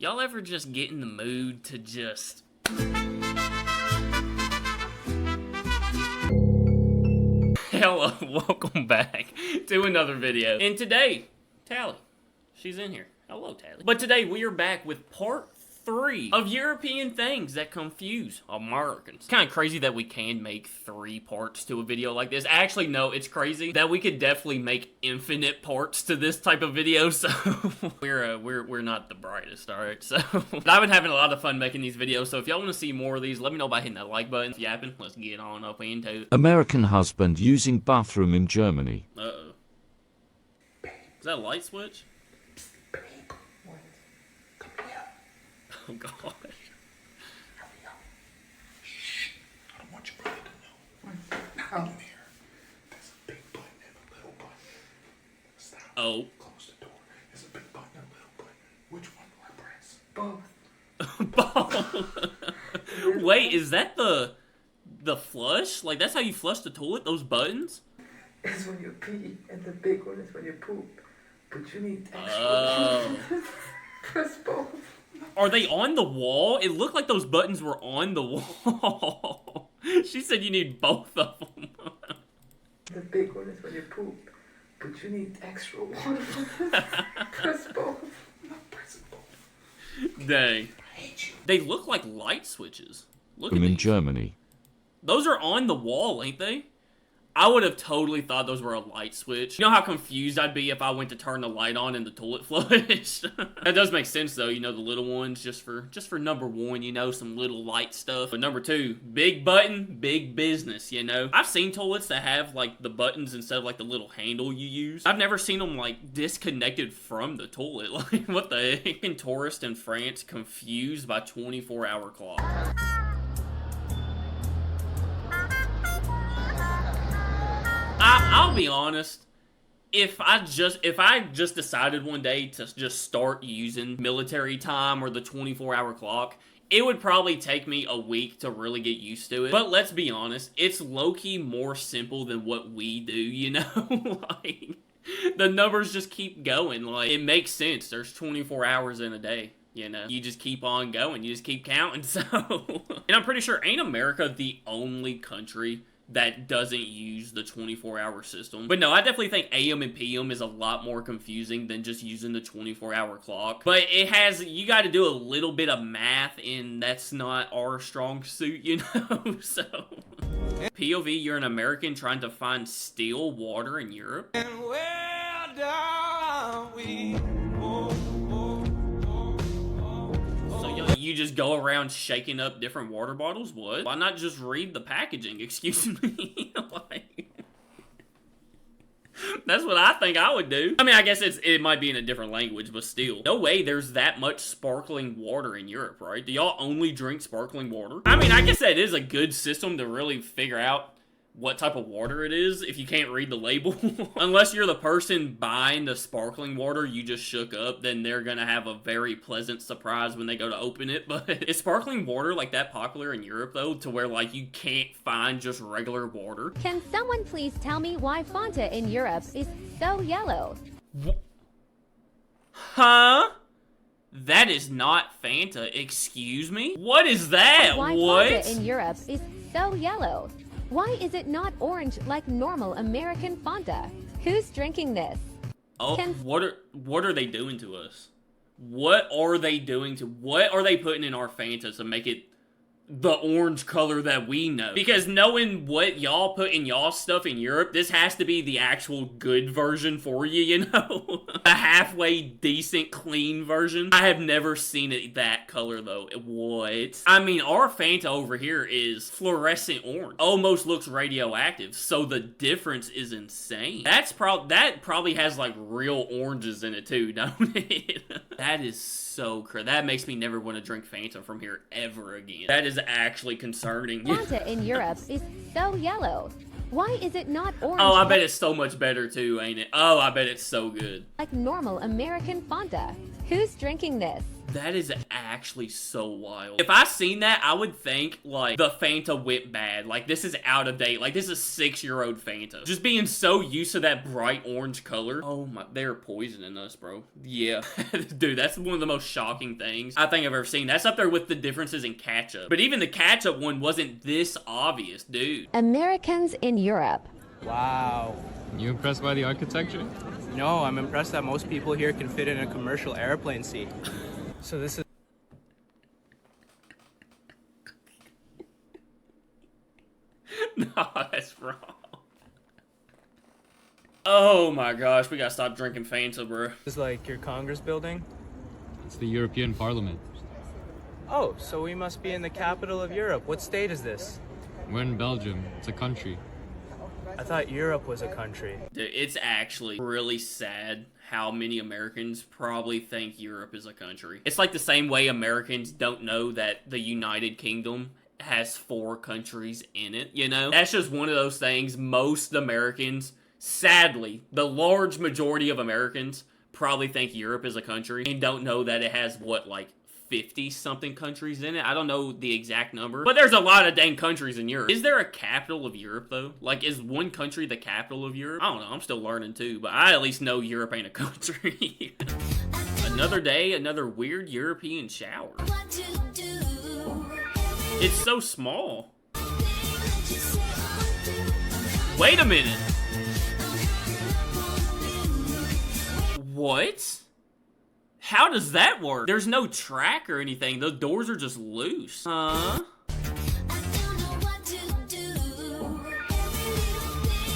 Y'all ever just get in the mood to just... Hello, welcome back to another video. And today, Tally, she's in here. Hello, Tally. But today we are back with part 3 of European things that confuse Americans. It's kind of crazy that we can make 3 parts to a video like this. Actually, no, it's crazy that we could definitely make infinite parts to this type of video. So we're not the brightest, all right? So but I've been having a lot of fun making these videos. So if y'all want to see more of these, let me know by hitting that like button. If you happen, let's get on up into it. American husband using bathroom in Germany. Uh-oh. Is that a light switch? Oh, God. Hurry up. Shh. I don't want your brother to know. Now come here. There's a big button and a little button. Stop. Oh. Close the door. There's a big button and a little button. Which one do I press? Both. Wait, is that the flush? Like, that's how you flush the toilet? Those buttons? Is when you pee, and the big one is when you poop. But you need extra. Oh. Press both. Are they on the wall? It looked like those buttons were on the wall. She said you need both of them. The big one is when you poop. But you need extra water. Press both. Not pressing both. Dang. I hate you. They look like light switches. Look at In these. Germany. Those are on the wall, ain't they? I would have totally thought those were a light switch. You know how confused I'd be if I went to turn the light on and the toilet flushed? That does make sense though, you know, the little ones just for number 1, you know, some little light stuff. But number 2, big button, big business, you know? I've seen toilets that have like the buttons instead of like the little handle you use. I've never seen them like disconnected from the toilet. Like, what the heck? And tourists in France confused by 24-hour clock. I'll be honest, if I just decided one day to just start using military time or the 24-hour clock, it would probably take me a week to really get used to it. But let's be honest, it's low-key more simple than what we do, you know? Like, the numbers just keep going. Like, it makes sense. There's 24 hours in a day. You know, you just keep on going. You just keep counting. So, and I'm pretty sure, ain't America the only country that doesn't use the 24-hour system? But no, I definitely think AM and PM is a lot more confusing than just using the 24-hour clock. But it has, you got to do a little bit of math, and that's not our strong suit, you know? So, POV, you're an American trying to find still water in Europe? And where down we go? You just go around shaking up different water bottles? What? Why not just read the packaging? Excuse me. Like, that's what I think I would do. I mean, I guess it might be in a different language, but still. No way there's that much sparkling water in Europe, right? Do y'all only drink sparkling water? I mean, I guess that is a good system to really figure out what type of water it is if you can't read the label. Unless you're the person buying the sparkling water you just shook up, then they're gonna have a very pleasant surprise when they go to open it. But is sparkling water like that popular in Europe though, to where like you can't find just regular water? Can someone please tell me why Fanta in Europe is so yellow? Huh? That is not Fanta. Excuse me? What is that? Why What? Fanta in Europe is so yellow? Why is it not orange like normal American Fanta? Who's drinking this? Oh, what are they doing to us? What are they putting in our Fanta to make it the orange color that we know? Because knowing what y'all put in y'all stuff in Europe, this has to be the actual good version for you, you know? A halfway decent, clean version. I have never seen it that color, though. What? I mean, our Fanta over here is fluorescent orange. Almost looks radioactive, so the difference is insane. That probably has, like, real oranges in it, too, don't it? That is so crazy. That makes me never want to drink Fanta from here ever again. That is actually concerning. Fanta in Europe is so yellow. Why is it not orange? Oh, I bet it's so much better too, ain't it? Oh, I bet it's so good. Like normal American Fanta. Who's drinking this? That is actually so wild. If I seen that, I would think, like, the Fanta went bad. Like, this is out of date. Like, this is 6-year-old Fanta. Just being so used to that bright orange color. Oh my, they're poisoning us, bro. Yeah. Dude, that's one of the most shocking things I think I've ever seen. That's up there with the differences in ketchup. But even the ketchup one wasn't this obvious, dude. Americans in Europe. Wow. You impressed by the architecture? No, I'm impressed that most people here can fit in a commercial airplane seat. So this is... No, that's wrong. Oh my gosh, we gotta stop drinking Fanta, bro. This is like your Congress building? It's the European Parliament. Oh, so we must be in the capital of Europe. What state is this? We're in Belgium. It's a country. I thought Europe was a country. Dude, it's actually really sad how many Americans probably think Europe is a country. It's like the same way Americans don't know that the United Kingdom has 4 countries in it, you know? That's just one of those things most Americans, sadly, the large majority of Americans probably think Europe is a country and don't know that it has, what, like 50-something countries in it? I don't know the exact number, but there's a lot of dang countries in Europe. Is there a capital of Europe, though? Like, is one country the capital of Europe? I don't know, I'm still learning too, but I at least know Europe ain't a country. Another day, another weird European shower. It's so small. Wait a minute. What? How does that work? There's no track or anything. The doors are just loose. Huh?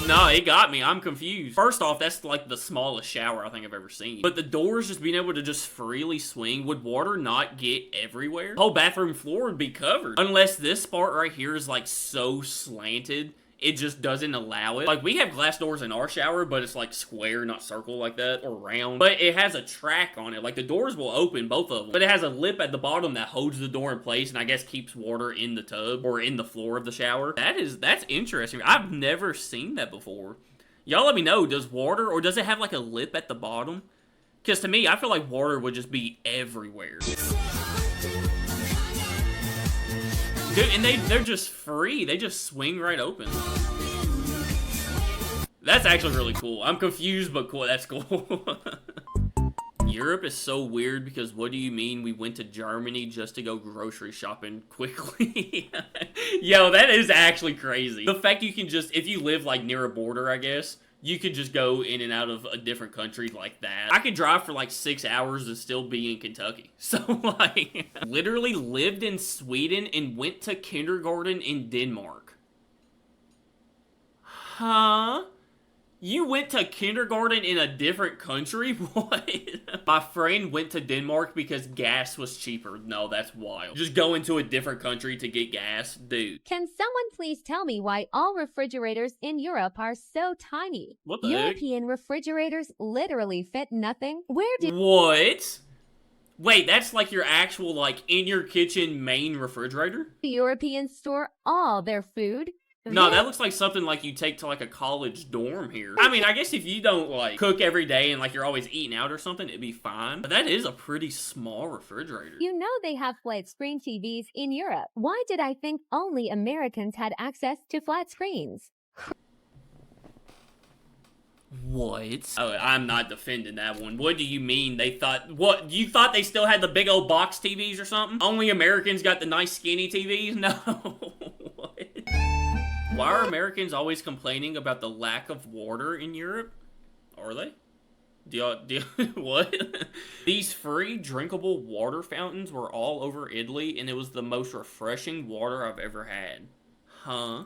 No, it got me. I'm confused. First off, that's like the smallest shower I think I've ever seen. But the doors just being able to just freely swing, would water not get everywhere? The whole bathroom floor would be covered. Unless this part right here is like so slanted, it just doesn't allow it. Like, we have glass doors in our shower, but it's like square, not circle like that, or round. But it has a track on it. Like, the doors will open, both of them. But it has a lip at the bottom that holds the door in place and I guess keeps water in the tub or in the floor of the shower. That's interesting. I've never seen that before. Y'all let me know, does water, or does it have like a lip at the bottom? Because to me, I feel like water would just be everywhere. Dude, and they're just free. They just swing right open. That's actually really cool. I'm confused, but cool. That's cool. Europe is so weird because what do you mean we went to Germany just to go grocery shopping quickly? Yo, that is actually crazy. The fact you can just, if you live like near a border, I guess, you could just go in and out of a different country like that. I could drive for like 6 hours and still be in Kentucky. So like, literally lived in Sweden and went to kindergarten in Denmark. Huh? You went to kindergarten in a different country? What? My friend went to Denmark because gas was cheaper. No, that's wild. Just go into a different country to get gas? Dude. Can someone please tell me why all refrigerators in Europe are so tiny? What the heck? European refrigerators literally fit nothing. Where did... What? Wait, that's like your actual, like, in your kitchen main refrigerator? Europeans store all their food? No, that looks like something like you take to like a college dorm here. I mean, I guess if you don't like cook every day and like you're always eating out or something, it'd be fine. But that is a pretty small refrigerator. You know they have flat screen TVs in Europe. Why did I think only Americans had access to flat screens? What? Oh, I'm not defending that one. What do you mean they thought, what, you thought they still had the big old box TVs or something? Only Americans got the nice skinny TVs? No. What? Why are Americans always complaining about the lack of water in Europe? Are they? What? These free drinkable water fountains were all over Italy, and it was the most refreshing water I've ever had. Huh?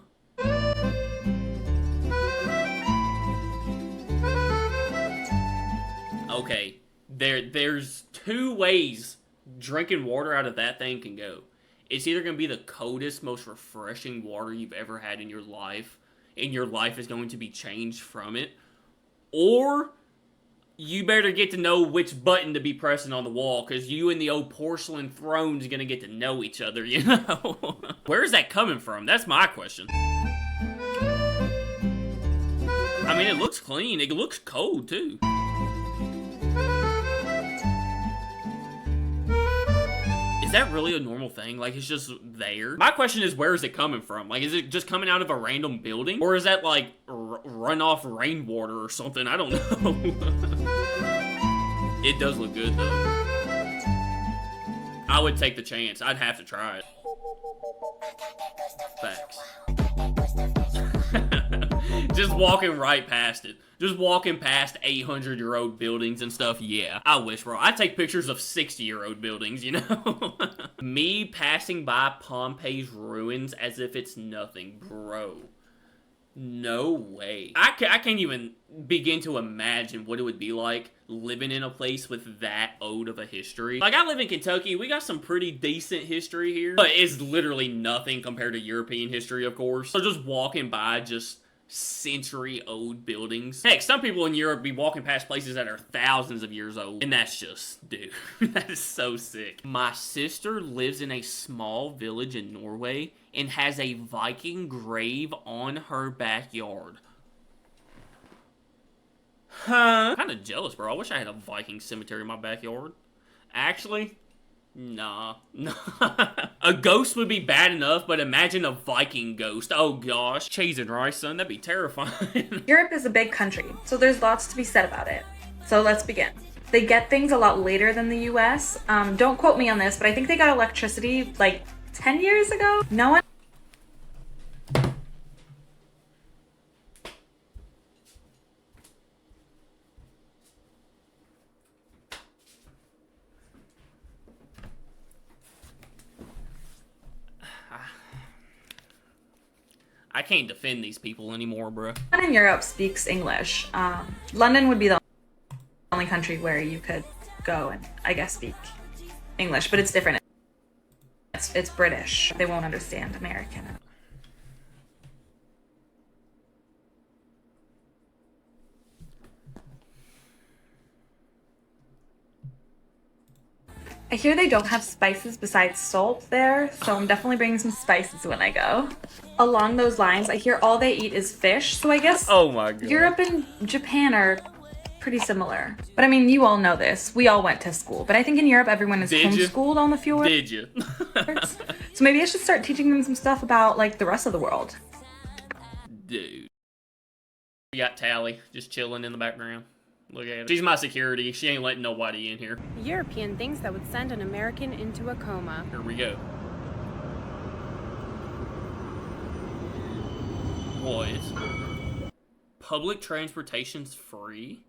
Okay, there's 2 ways drinking water out of that thing can go. It's either going to be the coldest, most refreshing water you've ever had in your life, and your life is going to be changed from it, or you better get to know which button to be pressing on the wall, because you and the old porcelain throne's going to get to know each other, you know? Where's that coming from? That's my question. I mean, it looks clean. It looks cold, too. Is that really a normal thing? Like, it's just there? My question is, where is it coming from? Like, is it just coming out of a random building? Or is that, like, runoff rainwater or something? I don't know. It does look good, though. I would take the chance. I'd have to try it. Facts. Just walking right past it. Just walking past 800-year-old buildings and stuff, yeah. I wish, bro. I'd take pictures of 60-year-old buildings, you know? Me passing by Pompeii's ruins as if it's nothing, bro. No way. I can't even begin to imagine what it would be like living in a place with that old of a history. Like, I live in Kentucky. We got some pretty decent history here, but it's literally nothing compared to European history, of course. So just walking by just century-old buildings. Heck, some people in Europe be walking past places that are thousands of years old, and that's just, dude, that is so sick. My sister lives in a small village in Norway and has a Viking grave on her backyard. Huh? Kinda jealous, bro. I wish I had a Viking cemetery in my backyard. Actually, nah. A ghost would be bad enough, but imagine a Viking ghost. Oh gosh. Cheese and rice, son. That'd be terrifying. Europe is a big country, so there's lots to be said about it. So let's begin. They get things a lot later than the US. Don't quote me on this, but I think they got electricity like 10 years ago. No one. I can't defend these people anymore, bro. No one in Europe speaks English. London would be the only country where you could go and, I guess, speak English, but it's different. It's British. They won't understand American. I hear they don't have spices besides salt there, so I'm definitely bringing some spices when I go. Along those lines, I hear all they eat is fish, so I guess oh my God. Europe and Japan are pretty similar. But I mean, you all know this. We all went to school. But I think in Europe, everyone is homeschooled on the fjord. Did you? So maybe I should start teaching them some stuff about, like, the rest of the world. Dude. We got Tally just chilling in the background. Look at her. She's my security. She ain't letting nobody in here. European things that would send an American into a coma. Here we go. What? Public transportation's free?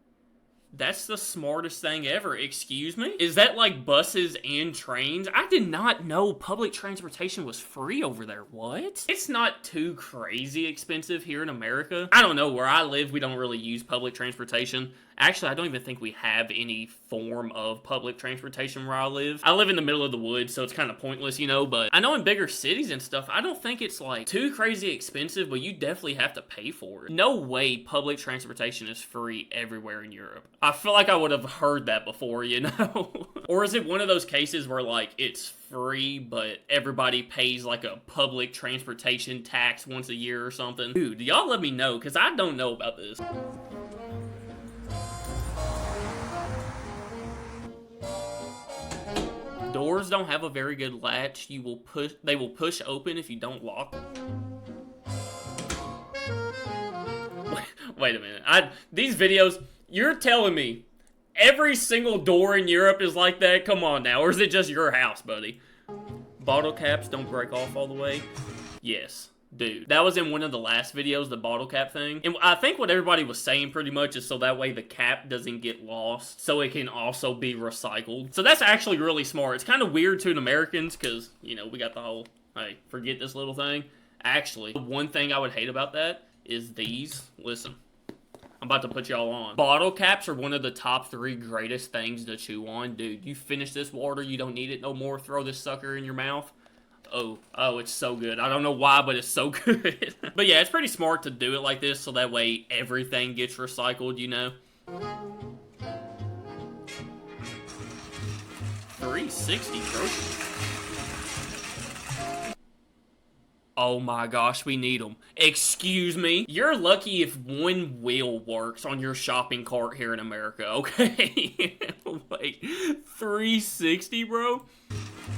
That's the smartest thing ever. Excuse me? Is that like buses and trains? I did not know public transportation was free over there. What? It's not too crazy expensive here in America. I don't know. Where I live, we don't really use public transportation. Actually, I don't even think we have any form of public transportation where I live. I live in the middle of the woods, so it's kind of pointless, you know, but I know in bigger cities and stuff, I don't think it's like too crazy expensive, but you definitely have to pay for it. No way public transportation is free everywhere in Europe. I feel like I would have heard that before, you know? Or is it one of those cases where like it's free, but everybody pays like a public transportation tax once a year or something? Dude, y'all let me know, because I don't know about this. Doors don't have a very good latch. They will push open if you don't lock them. Wait a minute. These videos, you're telling me every single door in Europe is like that? Come on now. Or is it just your house, buddy? Bottle caps don't break off all the way. Yes. Dude, that was in one of the last videos, the bottle cap thing. And I think what everybody was saying pretty much is so that way the cap doesn't get lost, so it can also be recycled. So that's actually really smart. It's kind of weird to an Americans because, you know, we got the whole, hey, forget this little thing. Actually, one thing I would hate about that is these. Listen, I'm about to put y'all on. Bottle caps are one of the top 3 greatest things to chew on. Dude, you finish this water, you don't need it no more, throw this sucker in your mouth. Oh, it's so good. I don't know why, but it's so good. But yeah, it's pretty smart to do it like this, so that way everything gets recycled, you know? 360 groceries. Oh my gosh, we need them. Excuse me? You're lucky if one wheel works on your shopping cart here in America, okay? Wait, 360, bro?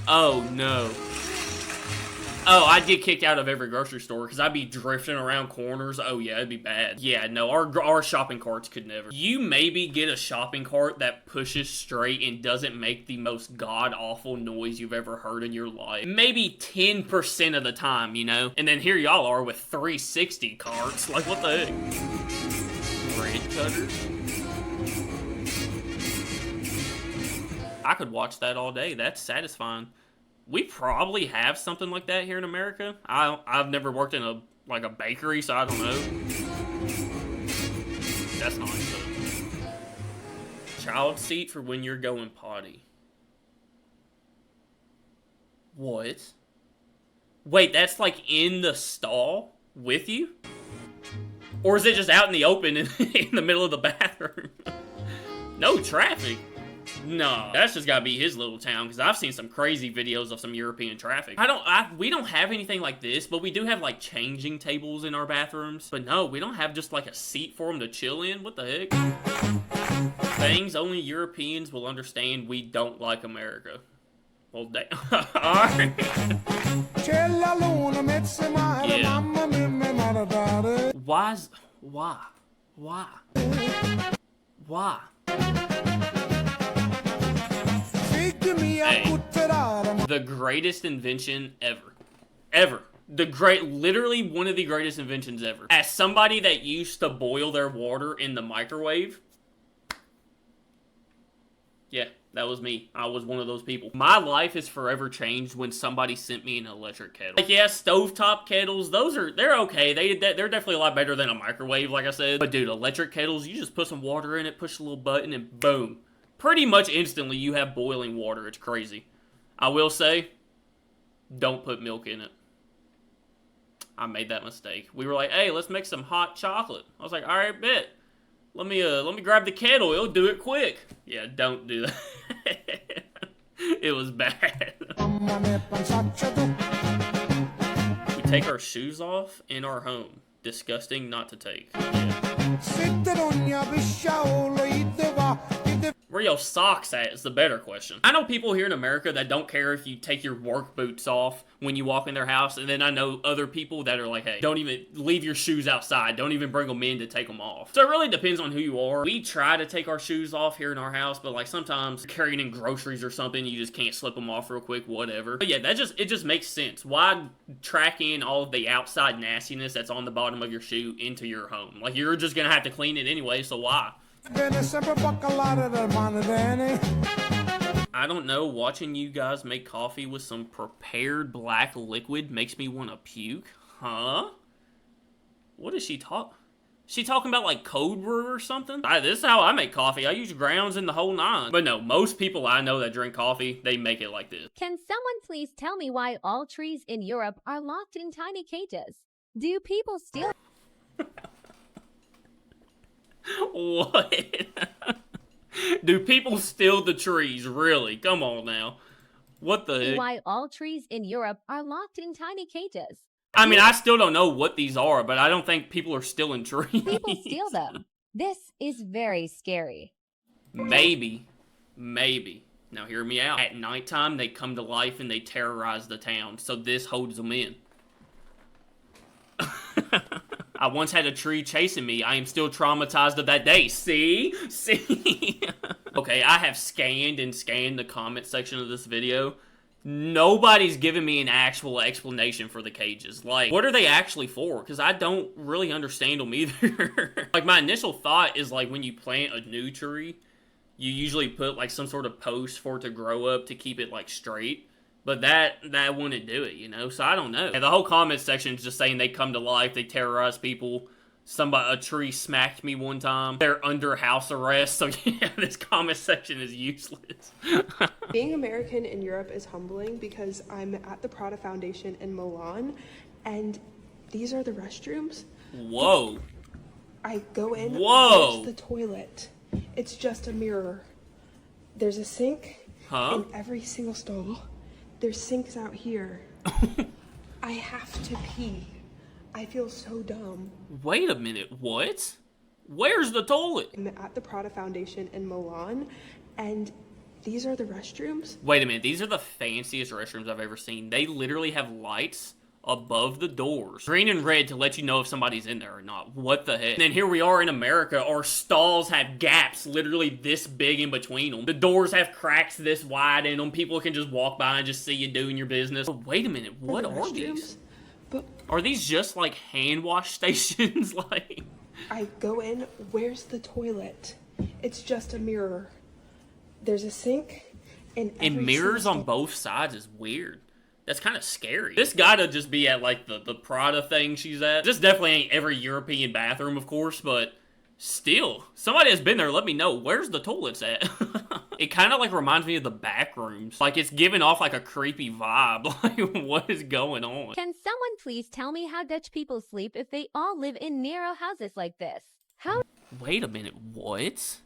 Oh, no. Oh, I'd get kicked out of every grocery store because I'd be drifting around corners. Oh, yeah, it'd be bad. Yeah, no, our shopping carts could never. You maybe get a shopping cart that pushes straight and doesn't make the most god-awful noise you've ever heard in your life. Maybe 10% of the time, you know? And then here y'all are with 360 carts. Like, what the heck? Bread cutters? I could watch that all day. That's satisfying. We probably have something like that here in America. I've never worked in a bakery, so I don't know. That's nice though. Child seat for when you're going potty. What? Wait, that's like in the stall with you? Or is it just out in the open in the middle of the bathroom? No traffic. No, that's just gotta be his little town, because I've seen some crazy videos of some European traffic. We don't have anything like this, but we do have, like, changing tables in our bathrooms. But no, we don't have just, like, a seat for them to chill in. What the heck? Things only Europeans will understand. We don't like America. Well, damn. Alright. Yeah. Why? Hey, the greatest invention ever. Ever. Literally one of the greatest inventions ever. As somebody that used to boil their water in the microwave, yeah, that was me. I was one of those people. My life is forever changed when somebody sent me an electric kettle. Like, yeah, stovetop kettles, they're okay. They're definitely a lot better than a microwave, like I said. But dude, electric kettles, you just put some water in it, push a little button, and boom. Pretty much instantly, you have boiling water. It's crazy. I will say, don't put milk in it. I made that mistake. We were like, hey, let's make some hot chocolate. I was like, all right, bet. Let me grab the kettle. It'll do it quick. Yeah, don't do that. It was bad. We take our shoes off in our home. Disgusting not to take. Yeah. Where your socks at is the better question. I know people here in America that don't care if you take your work boots off when you walk in their house, and then I know other people that are like, hey, don't even leave your shoes outside. Don't even bring them in to take them off. So it really depends on who you are. We try to take our shoes off here in our house, but like sometimes carrying in groceries or something, you just can't slip them off real quick, whatever. But yeah, it just makes sense. Why track in all of the outside nastiness that's on the bottom of your shoe into your home? Like, you're just gonna have to clean it anyway, so why? I don't know, watching you guys make coffee with some prepared black liquid makes me want to puke. Huh? What is she talking? She talking about like code brew or something? This is how I make coffee. I use grounds and the whole nine. But no, most people I know that drink coffee, they make it like this. Can someone please tell me why all trees in Europe are locked in tiny cages? Do people steal? What? Do people steal the trees? Really? Come on now. What the heck? Why all trees in Europe are locked in tiny cages? I mean, I still don't know what these are, but I don't think people are stealing trees. People steal them. This is very scary. Maybe. Now hear me out. At nighttime, they come to life and they terrorize the town, so this holds them in. I once had a tree chasing me. I am still traumatized of that day. See? Okay, I have scanned the comment section of this video. Nobody's giving me an actual explanation for the cages. Like, what are they actually for? Because I don't really understand them either. Like, my initial thought is, like, when you plant a new tree, you usually put, like, some sort of post for it to grow up to keep it, like, straight. But that wouldn't do it, you know? So I don't know. And the whole comment section is just saying they come to life, they terrorize people. A tree smacked me one time. They're under house arrest. So yeah, this comment section is useless. Being American in Europe is humbling because I'm at the Prada Foundation in Milan, and these are the restrooms. Whoa. I go in. Whoa. There's the toilet. It's just a mirror. There's a sink in every single stall. There's sinks out here. I have to pee. I feel so dumb. Wait a minute, what? Where's the toilet? I'm at the Prada Foundation in Milan, and these are the restrooms. Wait a minute, these are the fanciest restrooms I've ever seen. They literally have lights above the doors, green and red, to let you know if somebody's in there or not. What the heck? And then here we are in America. Our stalls have gaps literally this big in between them. The doors have cracks this wide in them. People can just walk by and just see you doing your business. But wait a minute, what are these? But are these just like hand wash stations? Like, I go in, where's the toilet? It's just a mirror. There's a sink and mirrors on both sides is weird. That's kind of scary. This gotta just be at, like, the Prada thing she's at. This definitely ain't every European bathroom, of course, but still. Somebody has been there, let me know. Where's the toilets at? It kind of, like, reminds me of the back rooms. Like, it's giving off, like, a creepy vibe. Like, what is going on? Can someone please tell me how Dutch people sleep if they all live in narrow houses like this? How? Wait a minute, what?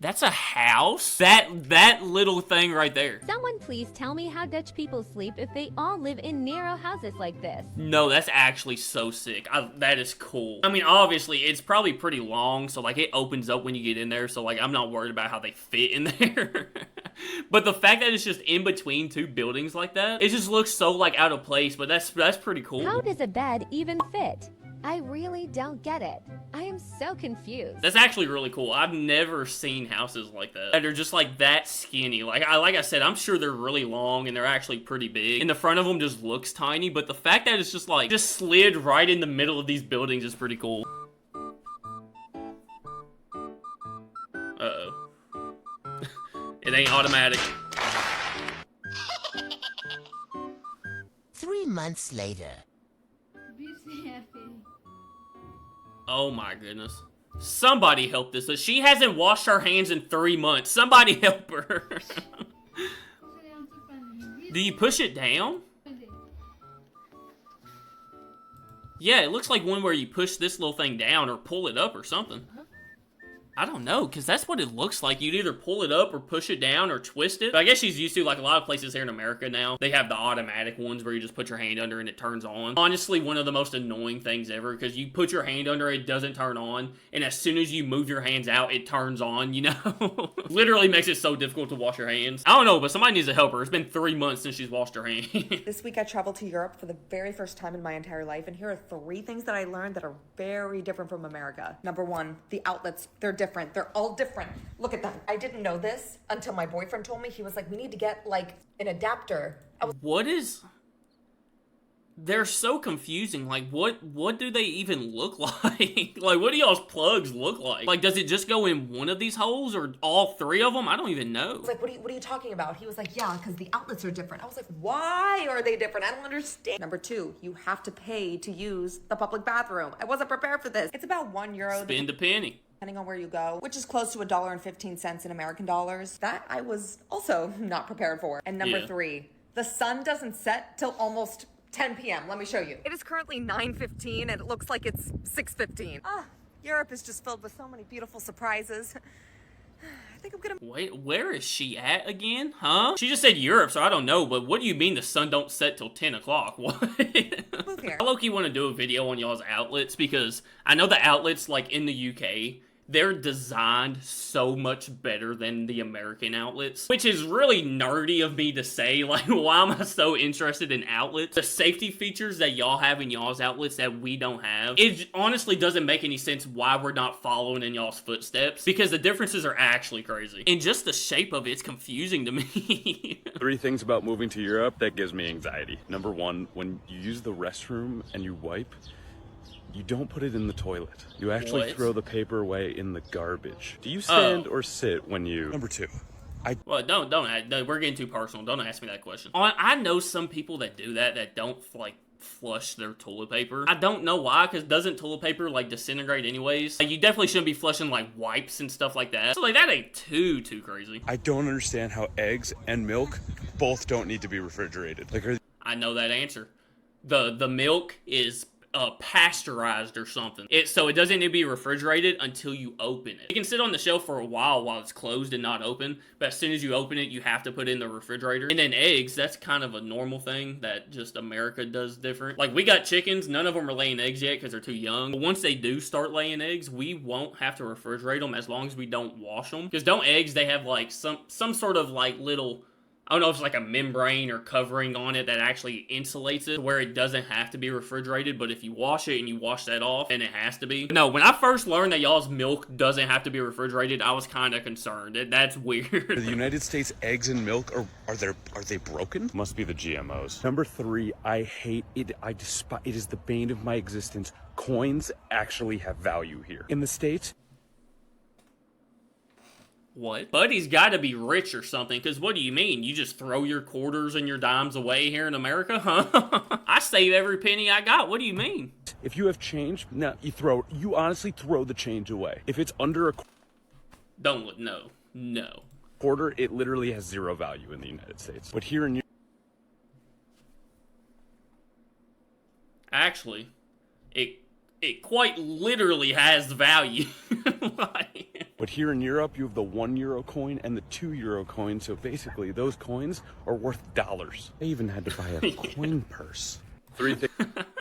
That's a house? That little thing right there. Someone please tell me how Dutch people sleep if they all live in narrow houses like this. No, that's actually so sick. That is cool. I mean, obviously, it's probably pretty long, so, like, it opens up when you get in there, so, like, I'm not worried about how they fit in there. But the fact that it's just in between two buildings like that, it just looks so, like, out of place, but that's pretty cool. How does a bed even fit? I really don't get it. I am so confused. That's actually really cool. I've never seen houses like that. That are just like that skinny. Like I said, I'm sure they're really long and they're actually pretty big. And the front of them just looks tiny, but the fact that it's just like, just slid right in the middle of these buildings is pretty cool. Uh-oh. It ain't automatic. 3 months later. Oh my goodness. Somebody help this. She hasn't washed her hands in 3 months. Somebody help her. Do you push it down? Yeah, it looks like one where you push this little thing down or pull it up or something. I don't know, because that's what it looks like. You'd either pull it up or push it down or twist it. But I guess she's used to, like, a lot of places here in America now. They have the automatic ones where you just put your hand under and it turns on. Honestly, one of the most annoying things ever, because you put your hand under, it doesn't turn on. And as soon as you move your hands out, it turns on, you know? Literally makes it so difficult to wash your hands. I don't know, but somebody needs to help her. It's been 3 months since she's washed her hands. This week I traveled to Europe for the very first time in my entire life, and here are 3 things that I learned that are very different from America. Number 1, the outlets. They're different. They're all different. Look at them. I didn't know this until my boyfriend told me. He was like, we need to get, like, an adapter. What is... They're so confusing. Like, what do they even look like? Like, what do y'all's plugs look like? Like, does it just go in one of these holes or all 3 of them? I don't even know. I was like, what are you talking about? He was like, yeah, because the outlets are different. I was like, why are they different? I don't understand. Number 2, you have to pay to use the public bathroom. I wasn't prepared for this. It's about €1. Spend a penny. Depending on where you go, which is close to $1.15 in American dollars. That I was also not prepared for. And number 3, the sun doesn't set till almost 10 p.m. Let me show you. It is currently 9:15 and it looks like it's 6:15. Europe is just filled with so many beautiful surprises. I think I'm gonna... Wait, where is she at again? Huh? She just said Europe, so I don't know, but what do you mean the sun don't set till 10 o'clock? What? Move here. I low-key want to do a video on y'all's outlets because I know the outlets, like, in the UK, they're designed so much better than the American outlets, which is really nerdy of me to say. Like, why am I so interested in outlets? The safety features that y'all have in y'all's outlets that we don't have, it honestly doesn't make any sense why we're not following in y'all's footsteps, because the differences are actually crazy. And just the shape of it's confusing to me. 3 things about moving to Europe that gives me anxiety. Number 1, when you use the restroom and you wipe, you don't put it in the toilet. You actually throw the paper away in the garbage. Do you stand or sit when you... Number 2. Well, don't we're getting too personal. Don't ask me that question. I know some people that do that don't, like, flush their toilet paper. I don't know why, because doesn't toilet paper, like, disintegrate anyways? Like, you definitely shouldn't be flushing, like, wipes and stuff like that. So, like, that ain't too crazy. I don't understand how eggs and milk both don't need to be refrigerated. Like, I know that answer. The milk is pasteurized or something. So it doesn't need to be refrigerated until you open it. It can sit on the shelf for a while it's closed and not open, but as soon as you open it, you have to put it in the refrigerator. And then eggs, that's kind of a normal thing that just America does different. Like, we got chickens, none of them are laying eggs yet because they're too young. But once they do start laying eggs, we won't have to refrigerate them as long as we don't wash them. Because don't eggs, they have like some sort of like little, I don't know if it's like a membrane or covering on it that actually insulates it where it doesn't have to be refrigerated, but if you wash it and you wash that off, then it has to be. No, when I first learned that y'all's milk doesn't have to be refrigerated, I was kind of concerned. That's weird. The United States eggs and milk, are they broken? Must be the GMOs. Number 3, I hate it. I despise it. Is the bane of my existence. Coins actually have value here. In the States, what? Buddy's got to be rich or something, because what do you mean? You just throw your quarters and your dimes away here in America? Huh? I save every penny I got. What do you mean? if you have change, no, you honestly throw the change away. If it's under a no. quarter, it literally has zero value in the United States. But here in Europe, actually, it quite literally has value. But here in Europe, you have the €1 coin and the €2 coin. So basically, those coins are worth dollars. They even had to buy a coin purse.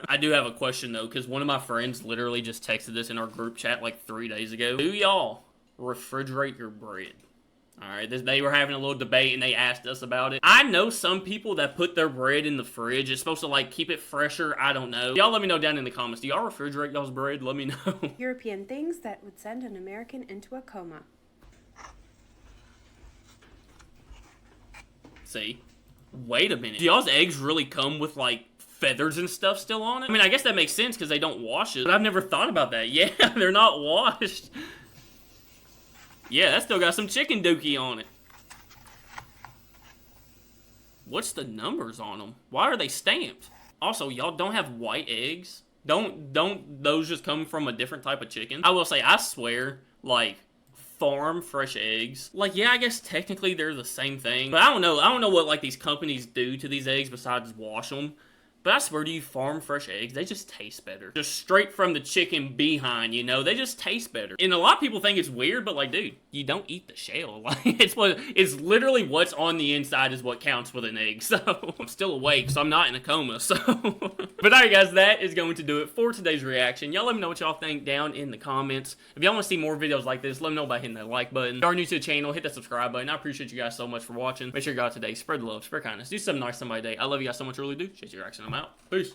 I do have a question, though, because one of my friends literally just texted this in our group chat like 3 days ago. Do y'all refrigerate your bread? All right, they were having a little debate, and they asked us about it. I know some people that put their bread in the fridge. It's supposed to, like, keep it fresher. I don't know. Y'all let me know down in the comments. Do y'all refrigerate y'all's bread? Let me know. European things that would send an American into a coma. See? Wait a minute. Do y'all's eggs really come with, like, feathers and stuff still on it? I mean, I guess that makes sense because they don't wash it, but I've never thought about that. Yeah, they're not washed. Yeah, that still got some chicken dookie on it. What's the numbers on them? Why are they stamped? Also, y'all don't have white eggs? Don't those just come from a different type of chicken? I will say, I swear, like, farm fresh eggs. Like, yeah, I guess technically they're the same thing. But I don't know what, like, these companies do to these eggs besides wash them. But I swear to you, farm fresh eggs, they just taste better. Just straight from the chicken behind, you know? They just taste better. And a lot of people think it's weird, but like, dude, you don't eat the shell. Like, it's literally what's on the inside is what counts with an egg. So, I'm still awake, so I'm not in a coma, so. But alright guys, that is going to do it for today's reaction. Y'all let me know what y'all think down in the comments. If y'all want to see more videos like this, let me know by hitting that like button. If you are new to the channel, hit that subscribe button. I appreciate you guys so much for watching. Make sure you go out today, spread the love, spread kindness, do something nice somebody today. I love you guys so much, I really do. JTReacts, and I'm out. Peace.